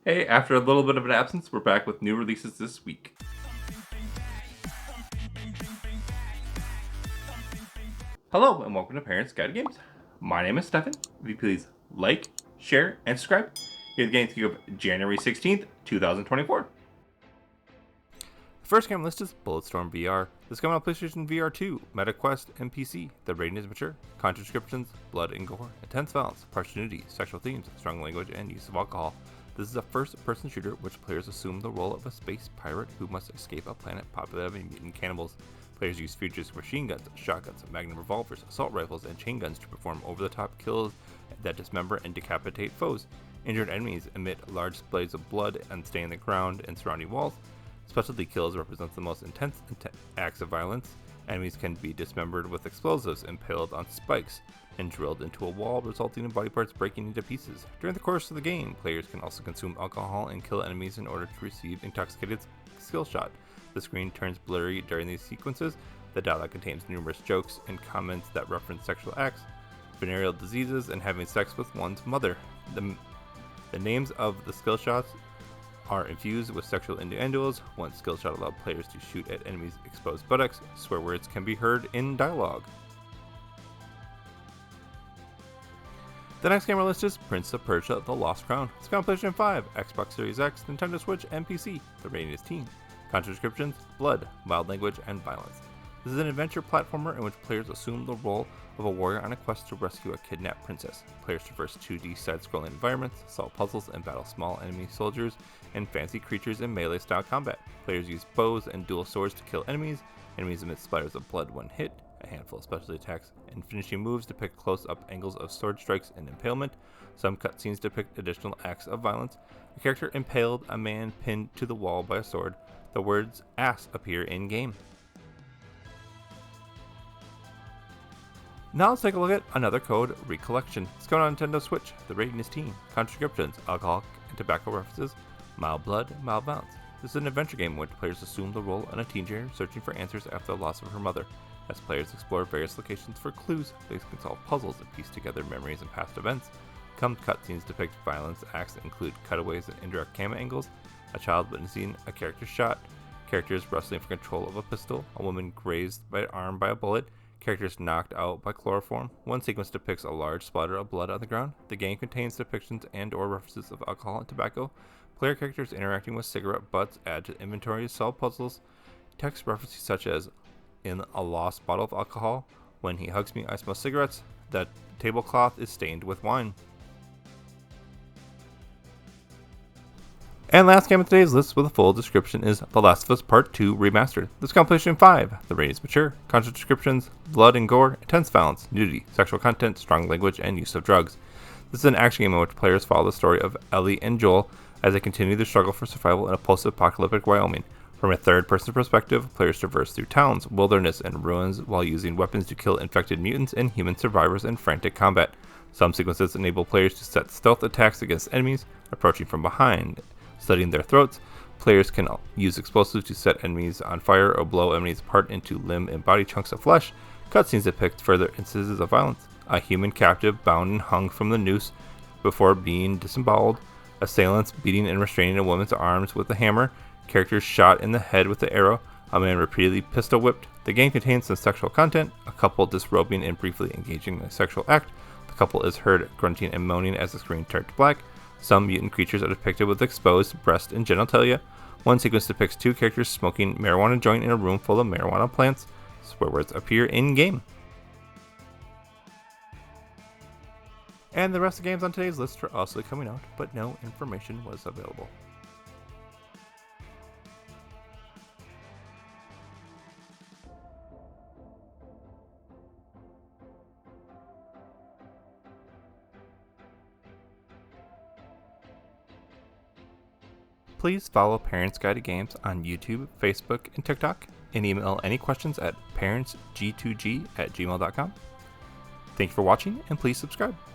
Hey, after a little bit of an absence, we're back with new releases this week. Hello, and welcome to Parents Guide to Games. My name is Stefan. If you please like, share, and subscribe. Here's the games to go January 16th, 2024. The first game on the list is Bulletstorm VR. This is coming on PlayStation VR 2, MetaQuest, and PC. The rating is mature. Content descriptions, blood and gore, intense violence, partial nudity, sexual themes, strong language, and use of alcohol. This is a first-person shooter which players assume the role of a space pirate who must escape a planet populated by mutant cannibals. Players use futuristic machine guns, shotguns, magnum revolvers, assault rifles, and chain guns to perform over-the-top kills that dismember and decapitate foes. Injured enemies emit large displays of blood and stain the ground and surrounding walls. Specialty kills represent the most intense acts of violence. Enemies can be dismembered with explosives, impaled on spikes, and drilled into a wall, resulting in body parts breaking into pieces. During the course of the game, players can also consume alcohol and kill enemies in order to receive intoxicated skill shot. The screen turns blurry during these sequences. The dialogue contains numerous jokes and comments that reference sexual acts, venereal diseases, and having sex with one's mother. The names of the skill shots are infused with sexual innuendos. One skill shot allowed players to shoot at enemies' exposed buttocks. Swear words can be heard in dialogue. The next game on our list is Prince of Persia: The Lost Crown. It's on PlayStation 5, Xbox Series X, Nintendo Switch, and PC. The rating is teen. Content descriptions, blood, mild language, and violence. This is an adventure platformer in which players assume the role of a warrior on a quest to rescue a kidnapped princess. Players traverse 2D side-scrolling environments, solve puzzles, and battle small enemy soldiers and fancy creatures in melee-style combat. Players use bows and dual swords to kill enemies. Enemies emit splatters of blood when hit. A handful of specialty attacks and finishing moves depict close-up angles of sword strikes and impalement. Some cutscenes depict additional acts of violence. A character impaled, a man pinned to the wall by a sword. The words "ass" appear in-game. Now let's take a look at another code, Recollection. It's going on Nintendo Switch. The rating is teen. Content descriptions, alcohol and tobacco references, mild blood, mild violence. This is an adventure game in which players assume the role of a teenager searching for answers after the loss of her mother. As players explore various locations for clues, they can solve puzzles and piece together memories and past events. Some cutscenes depict violence. Acts that include cutaways and indirect camera angles, a child witnessing a character shot, characters wrestling for control of a pistol, a woman grazed by an arm by a bullet, characters knocked out by chloroform. One sequence depicts a large splatter of blood on the ground. The game contains depictions and or references of alcohol and tobacco. Player characters interacting with cigarette butts add to the inventory to solve puzzles. Text references such as, "In a lost bottle of alcohol, when he hugs me I smell cigarettes, that tablecloth is stained with wine." And last game of today's list with a full description is The Last of Us Part 2 Remastered. This is on PlayStation 5. The rating is mature. Content descriptions, blood and gore, intense violence, nudity, sexual content, strong language, and use of drugs. This is an action game in which players follow the story of Ellie and Joel as they continue their struggle for survival in a post-apocalyptic Wyoming. From a third-person perspective, players traverse through towns, wilderness, and ruins while using weapons to kill infected mutants and human survivors in frantic combat. Some sequences enable players to set stealth attacks against enemies approaching from behind. Slitting their throats, players can use explosives to set enemies on fire or blow enemies apart into limb and body chunks of flesh. Cutscenes depict further instances of violence. A human captive bound and hung from the noose before being disemboweled. Assailants beating and restraining a woman's arms with a hammer. Characters shot in the head with an arrow. A man repeatedly pistol whipped. The game contains some sexual content. A couple disrobing and briefly engaging in a sexual act. The couple is heard grunting and moaning as the screen turns black. Some mutant creatures are depicted with exposed breast and genitalia. One sequence depicts two characters smoking marijuana joint in a room full of marijuana plants. Swear words appear in-game. And the rest of the games on today's list are also coming out, but no information was available. Please follow Parents Guide to Games on YouTube, Facebook, and TikTok, and email any questions at parentsg2g@gmail.com. Thank you for watching, and please subscribe.